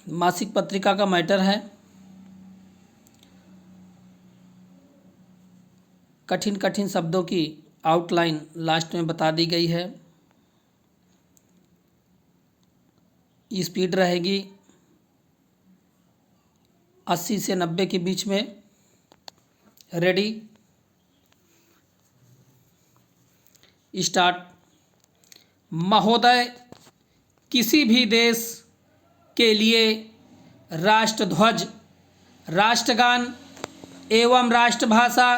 मासिक पत्रिका का मैटर है। कठिन कठिन शब्दों की आउटलाइन लास्ट में बता दी गई है। स्पीड रहेगी 80 से 90 के बीच में। Ready, start. महोदय, किसी भी देश के लिए राष्ट्रध्वज, राष्ट्रगान एवं राष्ट्रभाषा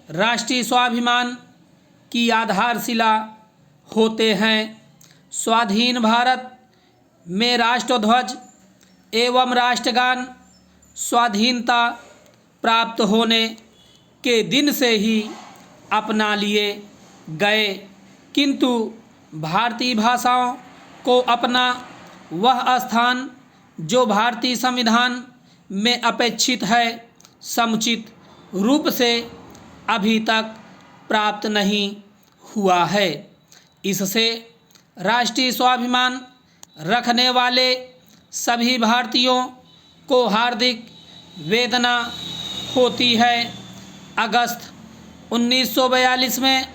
राष्ट्रीय स्वाभिमान की आधारशिला होते हैं। स्वाधीन भारत में राष्ट्रध्वज एवं राष्ट्रगान स्वाधीनता प्राप्त होने के दिन से ही अपना लिए गए, किंतु भारतीय भाषाओं को अपना वह स्थान जो भारतीय संविधान में अपेक्षित है समुचित रूप से अभी तक प्राप्त नहीं हुआ है। इससे राष्ट्रीय स्वाभिमान रखने वाले सभी भारतीयों को हार्दिक वेदना होती है। अगस्त 1942 में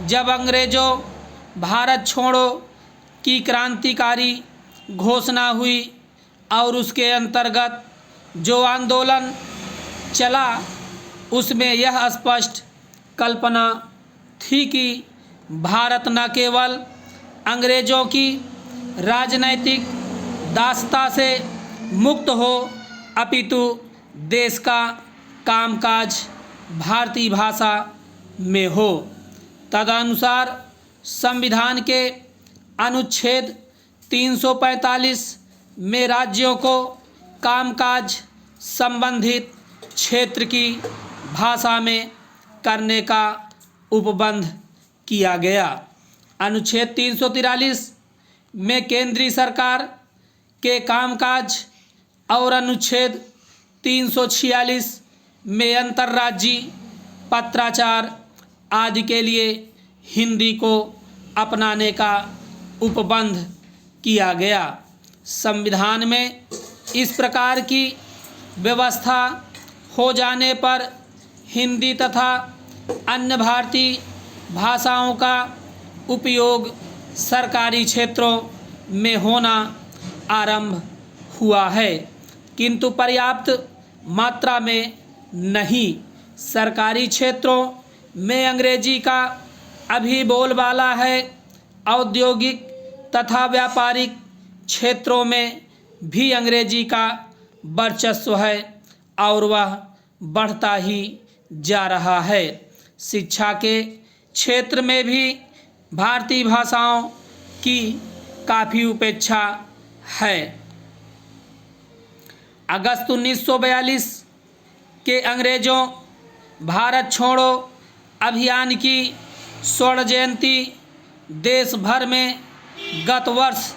जब अंग्रेज़ों भारत छोड़ो की क्रांतिकारी घोषणा हुई और उसके अंतर्गत जो आंदोलन चला, उसमें यह स्पष्ट कल्पना थी कि भारत न केवल अंग्रेज़ों की राजनैतिक दासता से मुक्त हो, अपितु देश का कामकाज भारतीय भाषा में हो। तदनुसार संविधान के अनुच्छेद 345 में राज्यों को कामकाज संबंधित क्षेत्र की भाषा में करने का उपबंध किया गया। अनुच्छेद 343 में केंद्रीय सरकार के कामकाज और अनुच्छेद 346 में अंतर्राज्यीय पत्राचार आदि के लिए हिंदी को अपनाने का उपबंध किया गया। संविधान में इस प्रकार की व्यवस्था हो जाने पर हिंदी तथा अन्य भारतीय भाषाओं का उपयोग सरकारी क्षेत्रों में होना आरंभ हुआ है, किंतु पर्याप्त मात्रा में नहीं। सरकारी क्षेत्रों में अंग्रेजी का अभी बोलबाला है। औद्योगिक तथा व्यापारिक क्षेत्रों में भी अंग्रेजी का वर्चस्व है और वह बढ़ता ही जा रहा है। शिक्षा के क्षेत्र में भी भारतीय भाषाओं की काफ़ी उपेक्षा है। अगस्त 1942 के अंग्रेज़ों भारत छोड़ो अभियान की स्वर्ण जयंती देश भर में गत वर्ष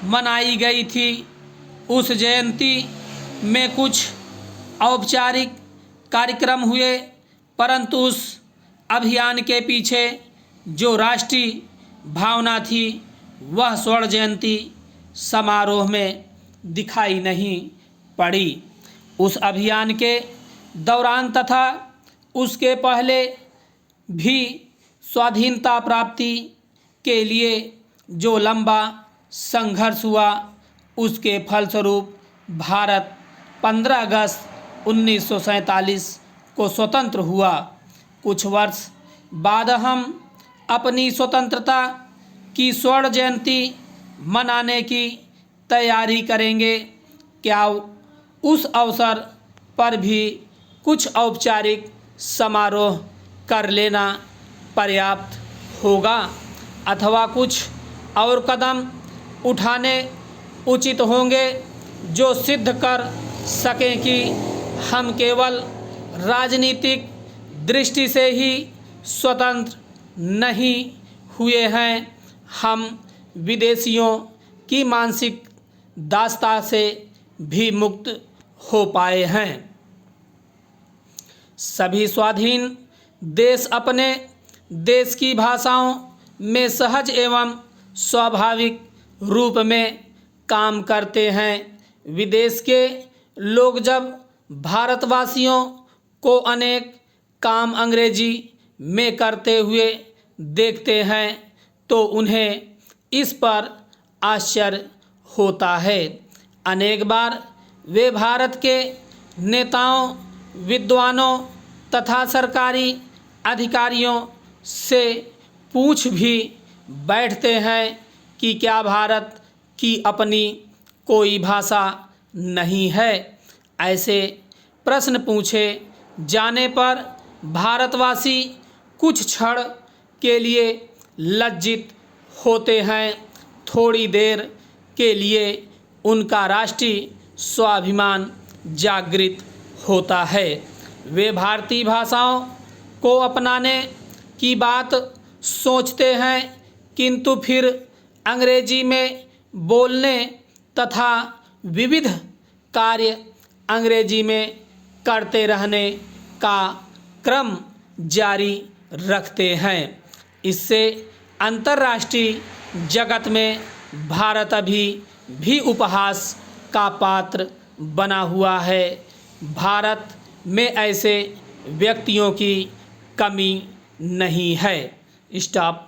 मनाई गई थी। उस जयंती में कुछ औपचारिक कार्यक्रम हुए, परंतु उस अभियान के पीछे जो राष्ट्रीय भावना थी वह स्वर्ण जयंती समारोह में दिखाई नहीं पड़ी। उस अभियान के दौरान तथा उसके पहले भी स्वाधीनता प्राप्ति के लिए जो लंबा संघर्ष हुआ, उसके फलस्वरूप भारत 15 अगस्त 1947 को स्वतंत्र हुआ। कुछ वर्ष बाद हम अपनी स्वतंत्रता की स्वर्ण जयंती मनाने की तैयारी करेंगे। क्या उस अवसर पर भी कुछ औपचारिक समारोह कर लेना पर्याप्त होगा अथवा कुछ और कदम उठाने उचित होंगे जो सिद्ध कर सकें कि हम केवल राजनीतिक दृष्टि से ही स्वतंत्र नहीं हुए हैं, हम विदेशियों की मानसिक दासता से भी मुक्त हो पाए हैं। सभी स्वाधीन देश अपने देश की भाषाओं में सहज एवं स्वाभाविक रूप में काम करते हैं। विदेश के लोग जब भारतवासियों को अनेक काम अंग्रेजी में करते हुए देखते हैं तो उन्हें इस पर आश्चर्य होता है। अनेक बार वे भारत के नेताओं, विद्वानों तथा सरकारी अधिकारियों से पूछ भी बैठते हैं कि क्या भारत की अपनी कोई भाषा नहीं है। ऐसे प्रश्न पूछे जाने पर भारतवासी कुछ क्षण के लिए लज्जित होते हैं। थोड़ी देर के लिए उनका राष्ट्रीय स्वाभिमान जागृत होता है। वे भारतीय भाषाओं को अपनाने की बात सोचते हैं, किंतु फिर अंग्रेजी में बोलने तथा विविध कार्य अंग्रेजी में करते रहने का क्रम जारी रखते हैं। इससे अंतर्राष्ट्रीय जगत में भारत अभी भी उपहास का पात्र बना हुआ है। भारत में ऐसे व्यक्तियों की कमी नहीं है। स्टॉप।